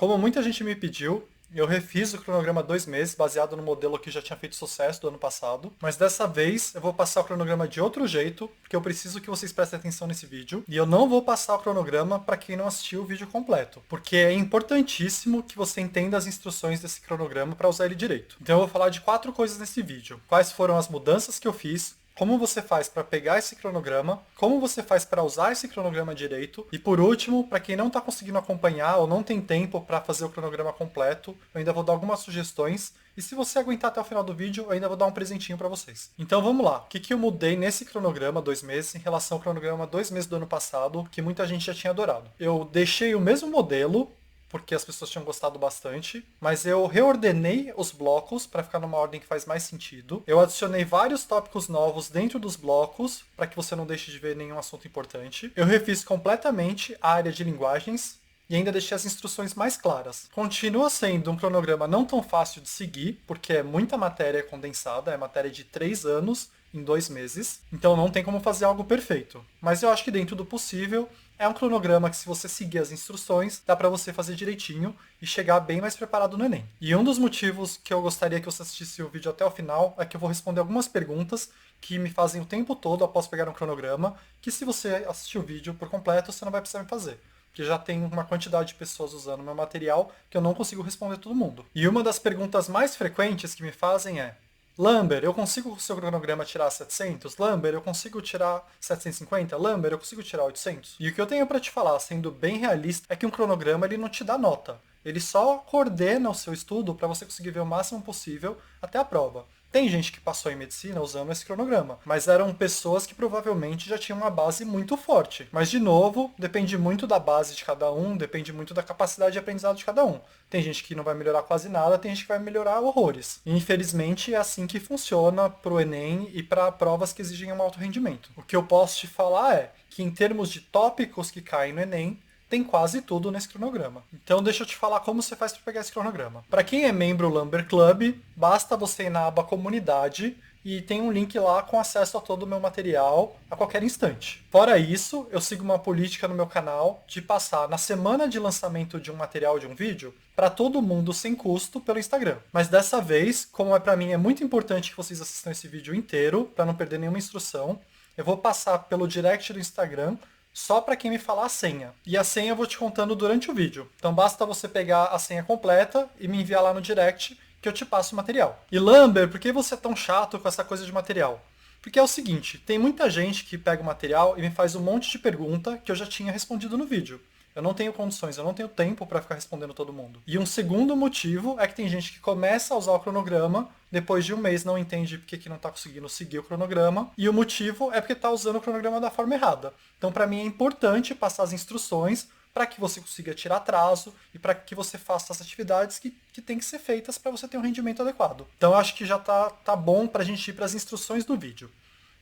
Como muita gente me pediu, eu refiz o cronograma 2 meses, baseado no modelo que já tinha feito sucesso do ano passado. Mas dessa vez eu vou passar o cronograma de outro jeito, porque eu preciso que vocês prestem atenção nesse vídeo. E eu não vou passar o cronograma para quem não assistiu o vídeo completo, porque é importantíssimo que você entenda as instruções desse cronograma para usar ele direito. Então eu vou falar de 4 coisas nesse vídeo. Quais foram as mudanças que eu fiz, como você faz para pegar esse cronograma, como você faz para usar esse cronograma direito e, por último, para quem não está conseguindo acompanhar ou não tem tempo para fazer o cronograma completo, eu ainda vou dar algumas sugestões e se você aguentar até o final do vídeo, eu ainda vou dar um presentinho para vocês. Então vamos lá, o que eu mudei nesse cronograma 2 meses em relação ao cronograma 2 meses do ano passado, que muita gente já tinha adorado? Eu deixei o mesmo modelo, porque as pessoas tinham gostado bastante, mas eu reordenei os blocos para ficar numa ordem que faz mais sentido. Eu adicionei vários tópicos novos dentro dos blocos, para que você não deixe de ver nenhum assunto importante. Eu refiz completamente a área de linguagens, e ainda deixei as instruções mais claras. Continua sendo um cronograma não tão fácil de seguir, porque é muita matéria condensada, é matéria de 3 anos em 2 meses, então não tem como fazer algo perfeito. Mas eu acho que dentro do possível, é um cronograma que se você seguir as instruções, dá para você fazer direitinho e chegar bem mais preparado no Enem. E um dos motivos que eu gostaria que você assistisse o vídeo até o final é que eu vou responder algumas perguntas que me fazem o tempo todo após pegar um cronograma, que se você assistir o vídeo por completo, você não vai precisar me fazer. Porque já tem uma quantidade de pessoas usando o meu material que eu não consigo responder todo mundo. E uma das perguntas mais frequentes que me fazem é: Lamber, eu consigo com o seu cronograma tirar 700? Lamber, eu consigo tirar 750? Lamber, eu consigo tirar 800? E o que eu tenho para te falar, sendo bem realista, é que um cronograma ele não te dá nota. Ele só coordena o seu estudo para você conseguir ver o máximo possível até a prova. Tem gente que passou em medicina usando esse cronograma, mas eram pessoas que provavelmente já tinham uma base muito forte. Mas, de novo, depende muito da base de cada um, depende muito da capacidade de aprendizado de cada um. Tem gente que não vai melhorar quase nada, tem gente que vai melhorar horrores. E, infelizmente, é assim que funciona para o Enem e para provas que exigem um alto rendimento. O que eu posso te falar é que, em termos de tópicos que caem no Enem, tem quase tudo nesse cronograma. Então deixa eu te falar como você faz para pegar esse cronograma. Para quem é membro Lamber Club, basta você ir na aba comunidade e tem um link lá com acesso a todo o meu material a qualquer instante. Fora isso, eu sigo uma política no meu canal de passar na semana de lançamento de um material, de um vídeo, para todo mundo sem custo pelo Instagram. Mas dessa vez, como para mim é muito importante que vocês assistam esse vídeo inteiro, para não perder nenhuma instrução, eu vou passar pelo direct do Instagram só para quem me falar a senha. E a senha eu vou te contando durante o vídeo. Então basta você pegar a senha completa e me enviar lá no direct que eu te passo o material. E Lamber, por que você é tão chato com essa coisa de material? Porque é o seguinte, tem muita gente que pega o material e me faz um monte de pergunta que eu já tinha respondido no vídeo. Eu não tenho condições, eu não tenho tempo para ficar respondendo todo mundo. E um segundo motivo é que tem gente que começa a usar o cronograma, depois de um mês não entende porque que não está conseguindo seguir o cronograma, e o motivo é porque está usando o cronograma da forma errada. Então, para mim, é importante passar as instruções para que você consiga tirar atraso e para que você faça as atividades que têm que ser feitas para você ter um rendimento adequado. Então, acho que já tá bom para a gente ir para as instruções do vídeo.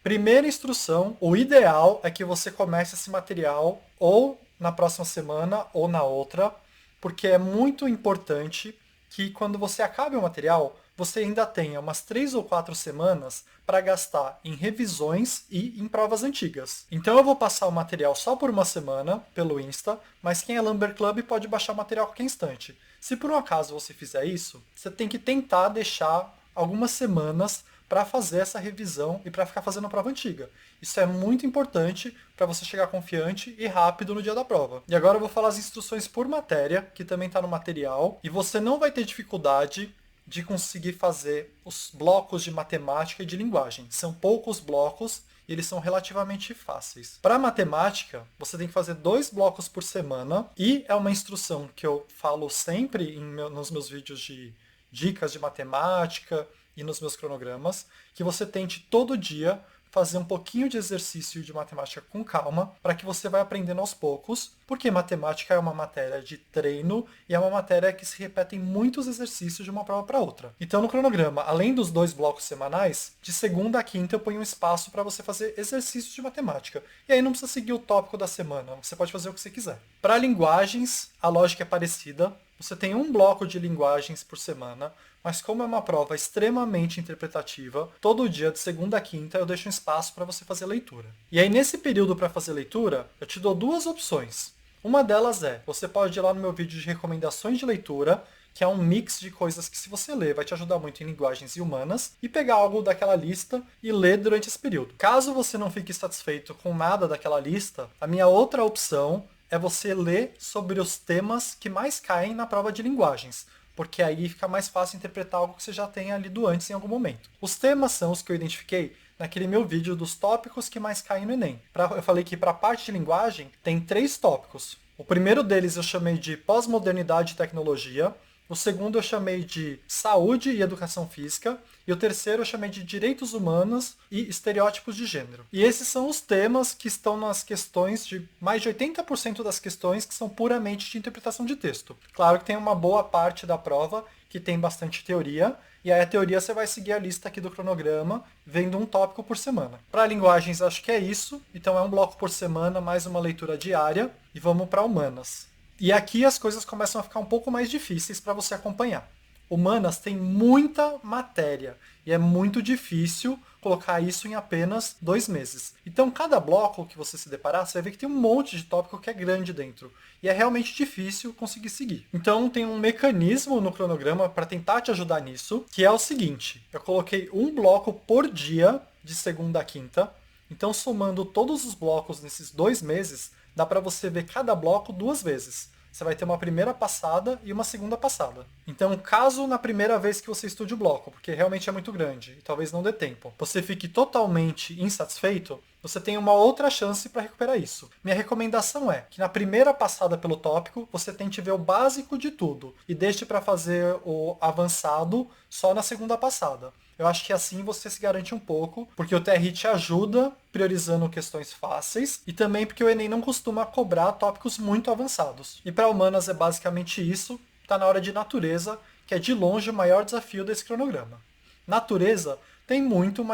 Primeira instrução, o ideal é que você comece esse material ou na próxima semana ou na outra, porque é muito importante que quando você acabe o material, você ainda tenha umas 3 ou 4 semanas para gastar em revisões e em provas antigas. Então eu vou passar o material só por uma semana pelo Insta, mas quem é Lamber Club pode baixar o material a qualquer instante. Se por um acaso você fizer isso, você tem que tentar deixar algumas semanas para fazer essa revisão e para ficar fazendo a prova antiga. Isso é muito importante para você chegar confiante e rápido no dia da prova. E agora eu vou falar as instruções por matéria, que também está no material, e você não vai ter dificuldade de conseguir fazer os blocos de matemática e de linguagem. São poucos blocos e eles são relativamente fáceis. Para matemática, você tem que fazer 2 blocos por semana e é uma instrução que eu falo sempre nos meus vídeos de dicas de matemática e nos meus cronogramas, que você tente todo dia fazer um pouquinho de exercício de matemática com calma, para que você vai aprendendo aos poucos, porque matemática é uma matéria de treino e é uma matéria que se repete em muitos exercícios de uma prova para outra. Então, no cronograma, além dos 2 blocos semanais, de segunda a quinta eu ponho um espaço para você fazer exercícios de matemática. E aí não precisa seguir o tópico da semana, você pode fazer o que você quiser. Para linguagens, a lógica é parecida. Você tem um bloco de linguagens por semana, mas como é uma prova extremamente interpretativa, todo dia, de segunda a quinta, eu deixo um espaço para você fazer leitura. E aí, nesse período para fazer leitura, eu te dou 2 opções. Uma delas é, você pode ir lá no meu vídeo de recomendações de leitura, que é um mix de coisas que se você ler vai te ajudar muito em linguagens e humanas, e pegar algo daquela lista e ler durante esse período. Caso você não fique satisfeito com nada daquela lista, a minha outra opção é você ler sobre os temas que mais caem na prova de linguagens, porque aí fica mais fácil interpretar algo que você já tenha lido antes em algum momento. Os temas são os que eu identifiquei naquele meu vídeo dos tópicos que mais caem no Enem. Eu falei que para a parte de linguagem tem 3 tópicos. O primeiro deles eu chamei de pós-modernidade e tecnologia, o segundo eu chamei de saúde e educação física, e o terceiro eu chamei de direitos humanos e estereótipos de gênero. E esses são os temas que estão nas questões de mais de 80% das questões que são puramente de interpretação de texto. Claro que tem uma boa parte da prova que tem bastante teoria, e aí a teoria você vai seguir a lista aqui do cronograma, vendo um tópico por semana. Para linguagens acho que é isso, então é um bloco por semana, mais uma leitura diária, e vamos para humanas. E aqui as coisas começam a ficar um pouco mais difíceis para você acompanhar. Humanas tem muita matéria e é muito difícil colocar isso em apenas 2 meses. Então, cada bloco que você se deparar, você vai ver que tem um monte de tópico que é grande dentro. E é realmente difícil conseguir seguir. Então, tem um mecanismo no cronograma para tentar te ajudar nisso, que é o seguinte. Eu coloquei um bloco por dia, de segunda a quinta. Então, somando todos os blocos nesses 2 meses, dá para você ver cada bloco 2 vezes. Você vai ter uma primeira passada e uma segunda passada. Então, caso na primeira vez que você estude o bloco, porque realmente é muito grande e talvez não dê tempo, você fique totalmente insatisfeito, você tem uma outra chance para recuperar isso. Minha recomendação é que na primeira passada pelo tópico, você tente ver o básico de tudo e deixe para fazer o avançado só na segunda passada. Eu acho que assim você se garante um pouco, porque o TRI te ajuda priorizando questões fáceis e também porque o Enem não costuma cobrar tópicos muito avançados. E para humanas é basicamente isso. Está na hora de natureza, que é de longe o maior desafio desse cronograma. Natureza tem muito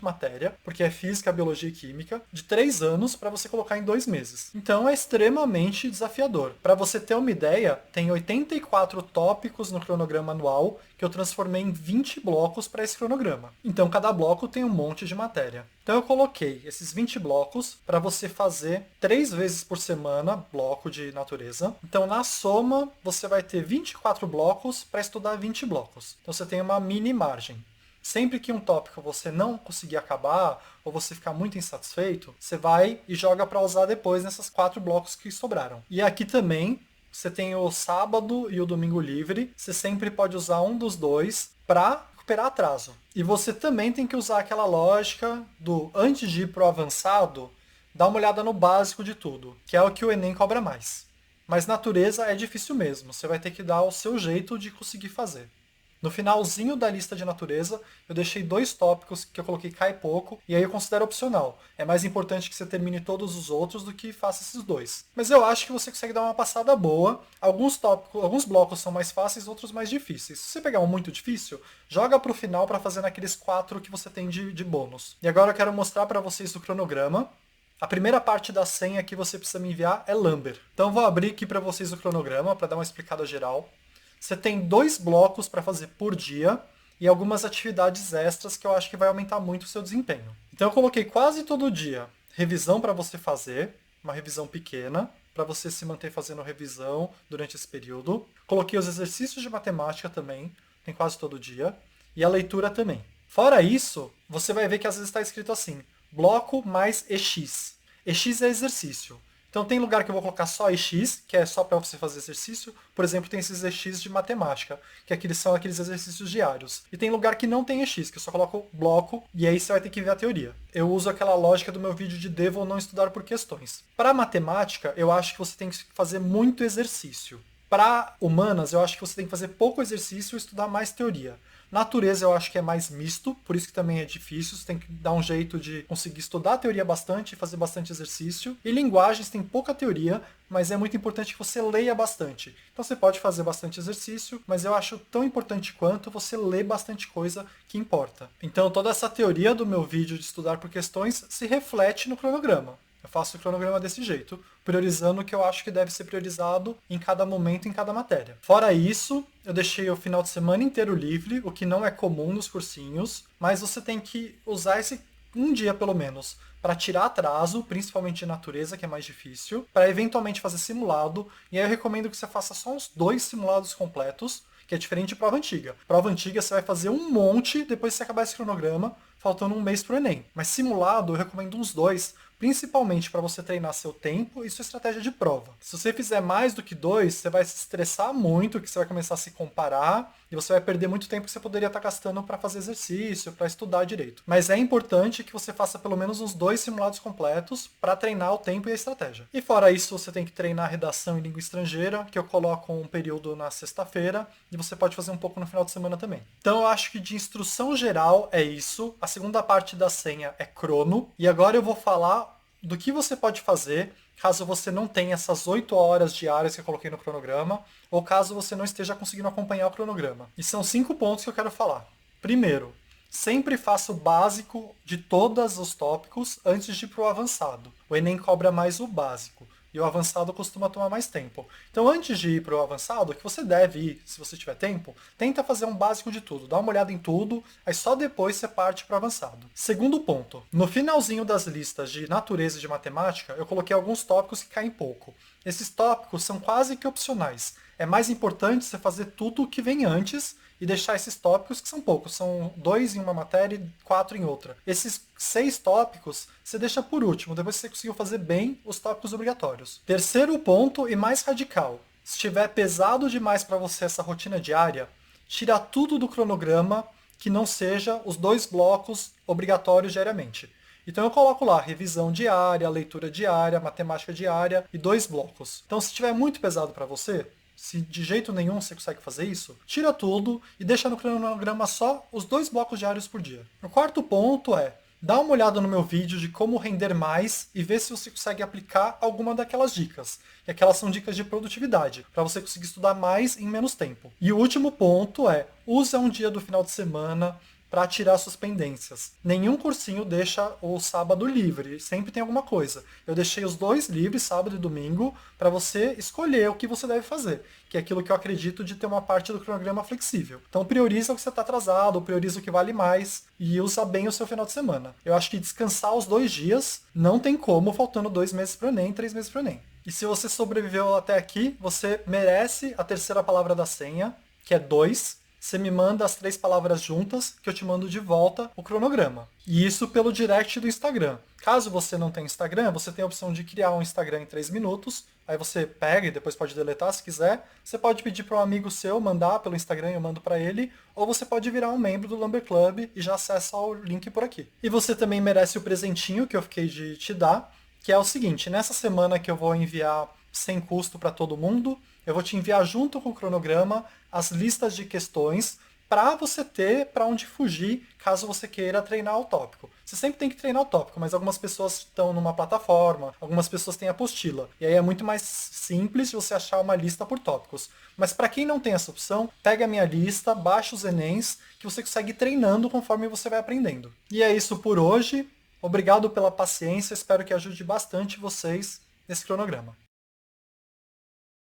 matéria, porque é física, biologia e química, de 3 anos para você colocar em 2 meses. Então é extremamente desafiador. Para você ter uma ideia, tem 84 tópicos no cronograma anual que eu transformei em 20 blocos para esse cronograma. Então cada bloco tem um monte de matéria. Então eu coloquei esses 20 blocos para você fazer 3 vezes por semana, bloco de natureza. Então na soma, você vai ter 24 blocos para estudar 20 blocos. Então você tem uma mini margem. Sempre que um tópico você não conseguir acabar ou você ficar muito insatisfeito, você vai e joga para usar depois nessas 4 blocos que sobraram. E aqui também você tem o sábado e o domingo livre. Você sempre pode usar um dos dois para recuperar atraso. E você também tem que usar aquela lógica do antes de ir pro avançado, dá uma olhada no básico de tudo, que é o que o Enem cobra mais. Mas natureza é difícil mesmo. Você vai ter que dar o seu jeito de conseguir fazer. No finalzinho da lista de natureza, eu deixei 2 tópicos que eu coloquei cai pouco, e aí eu considero opcional. É mais importante que você termine todos os outros do que faça esses 2. Mas eu acho que você consegue dar uma passada boa. Alguns blocos são mais fáceis, outros mais difíceis. Se você pegar um muito difícil, joga pro final para fazer naqueles 4 que você tem de bônus. E agora eu quero mostrar para vocês o cronograma. A primeira parte da senha que você precisa me enviar é Lumber. Então eu vou abrir aqui para vocês o cronograma para dar uma explicada geral. Você tem 2 blocos para fazer por dia e algumas atividades extras que eu acho que vai aumentar muito o seu desempenho. Então eu coloquei quase todo dia revisão para você fazer, uma revisão pequena, para você se manter fazendo revisão durante esse período. Coloquei os exercícios de matemática também, tem quase todo dia, e a leitura também. Fora isso, você vai ver que às vezes está escrito assim, bloco mais EX. EX é exercício. Então tem lugar que eu vou colocar só EX, que é só para você fazer exercício. Por exemplo, tem esses EX de matemática, que são aqueles exercícios diários. E tem lugar que não tem EX, que eu só coloco bloco, e aí você vai ter que ver a teoria. Eu uso aquela lógica do meu vídeo de devo ou não estudar por questões. Para matemática, eu acho que você tem que fazer muito exercício. Para humanas, eu acho que você tem que fazer pouco exercício e estudar mais teoria. Natureza eu acho que é mais misto, por isso que também é difícil, você tem que dar um jeito de conseguir estudar a teoria bastante e fazer bastante exercício. E linguagens tem pouca teoria, mas é muito importante que você leia bastante. Então você pode fazer bastante exercício, mas eu acho tão importante quanto você ler bastante coisa que importa. Então toda essa teoria do meu vídeo de estudar por questões se reflete no cronograma. Eu faço o cronograma desse jeito, priorizando o que eu acho que deve ser priorizado em cada momento, em cada matéria. Fora isso, eu deixei o final de semana inteiro livre, o que não é comum nos cursinhos, mas você tem que usar esse um dia pelo menos para tirar atraso, principalmente de natureza, que é mais difícil, para eventualmente fazer simulado, e aí eu recomendo que você faça só uns 2 simulados completos, que é diferente de prova antiga. Prova antiga você vai fazer um monte depois que você acabar esse cronograma, faltando um mês pro Enem. Mas simulado eu recomendo uns 2, principalmente para você treinar seu tempo e sua estratégia de prova. Se você fizer mais do que 2, você vai se estressar muito, que você vai começar a se comparar e você vai perder muito tempo que você poderia estar gastando para fazer exercício, para estudar direito. Mas é importante que você faça pelo menos uns 2 simulados completos para treinar o tempo e a estratégia. E fora isso, você tem que treinar redação em língua estrangeira, que eu coloco um período na sexta-feira, e você pode fazer um pouco no final de semana também. Então eu acho que de instrução geral é isso. A segunda parte da senha é crono. E agora eu vou falar do que você pode fazer caso você não tenha essas 8 horas diárias que eu coloquei no cronograma, ou caso você não esteja conseguindo acompanhar o cronograma. E são 5 pontos que eu quero falar. Primeiro, sempre faça o básico de todos os tópicos antes de ir para o avançado. O Enem cobra mais o básico. E o avançado costuma tomar mais tempo. Então, antes de ir para o avançado, que você deve ir, se você tiver tempo, tenta fazer um básico de tudo. Dá uma olhada em tudo, aí só depois você parte para o avançado. Segundo ponto. No finalzinho das listas de natureza e de matemática, eu coloquei alguns tópicos que caem pouco. Esses tópicos são quase que opcionais. É mais importante você fazer tudo o que vem antes e deixar esses tópicos, que são poucos, são 2 em uma matéria e 4 em outra. Esses 6 tópicos você deixa por último, depois que você conseguiu fazer bem os tópicos obrigatórios. Terceiro ponto e mais radical. Se estiver pesado demais para você essa rotina diária, tira tudo do cronograma que não seja os 2 blocos obrigatórios diariamente. Então eu coloco lá revisão diária, leitura diária, matemática diária e 2 blocos. Então se estiver muito pesado para você, se de jeito nenhum você consegue fazer isso, tira tudo e deixa no cronograma só os 2 blocos diários por dia. O quarto ponto é, dá uma olhada no meu vídeo de como render mais e ver se você consegue aplicar alguma daquelas dicas. E aquelas são dicas de produtividade, para você conseguir estudar mais em menos tempo. E o último ponto é, usa um dia do final de semana para tirar suas pendências. Nenhum cursinho deixa o sábado livre, sempre tem alguma coisa. Eu deixei os 2 livres, sábado e domingo, para você escolher o que você deve fazer, que é aquilo que eu acredito de ter uma parte do cronograma flexível. Então prioriza o que você está atrasado, prioriza o que vale mais e usa bem o seu final de semana. Eu acho que descansar os 2 dias não tem como, faltando 2 meses para o Enem, 3 meses para o Enem. E se você sobreviveu até aqui, você merece a terceira palavra da senha, que é 2. Você me manda as 3 palavras juntas, que eu te mando de volta o cronograma. E isso pelo direct do Instagram. Caso você não tenha Instagram, você tem a opção de criar um Instagram em 3 minutos. Aí você pega e depois pode deletar se quiser. Você pode pedir para um amigo seu mandar pelo Instagram e eu mando para ele. Ou você pode virar um membro do Lumber Club e já acessa o link por aqui. E você também merece o presentinho que eu fiquei de te dar, que é o seguinte. Nessa semana que eu vou enviar sem custo para todo mundo, eu vou te enviar junto com o cronograma as listas de questões para você ter para onde fugir caso você queira treinar o tópico. Você sempre tem que treinar o tópico, mas algumas pessoas estão numa plataforma, algumas pessoas têm apostila. E aí é muito mais simples de você achar uma lista por tópicos. Mas para quem não tem essa opção, pega a minha lista, baixa os Enems, que você consegue ir treinando conforme você vai aprendendo. E é isso por hoje. Obrigado pela paciência, espero que ajude bastante vocês nesse cronograma.